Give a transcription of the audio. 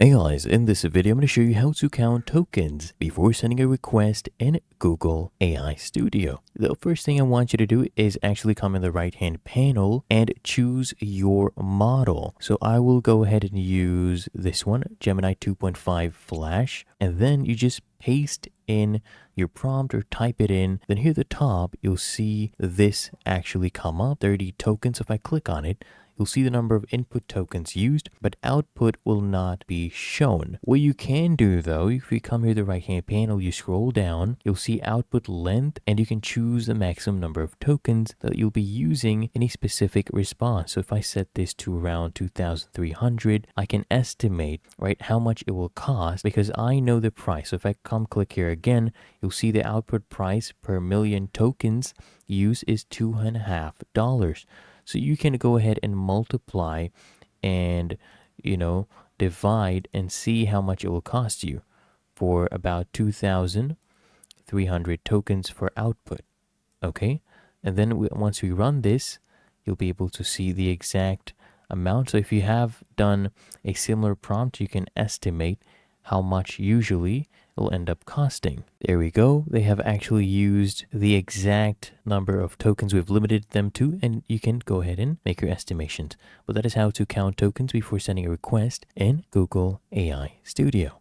Hey guys, in this video I'm going to show you how to count tokens before sending a request in Google AI Studio. The first thing I want you to do is actually come in the right hand panel and choose your model. So I will go ahead and use this one, Gemini 2.5 Flash, and then you just paste in your prompt or type it in. Then here at the top, you'll see this actually come up, 30 tokens. If I click on it, you'll see the number of input tokens used, but output will not be shown. What you can do though, if you come here to the right hand panel, you scroll down, you'll see output length, and you can choose the maximum number of tokens that you'll be using in a specific response. So if I set this to around 2,300, I can estimate, right, how much it will cost because I know the price. So if I come click here again, you'll see the output price per million tokens used is $2.50. So you can go ahead and multiply and, divide and see how much it will cost you for about 2,300 tokens for output. Okay. And then once we run this, you'll be able to see the exact amount. So if you have done a similar prompt, you can estimate how much usually it'll end up costing. There we go. They have actually used the exact number of tokens we've limited them to, and you can go ahead and make your estimations. But that is how to count tokens before sending a request in Google AI Studio.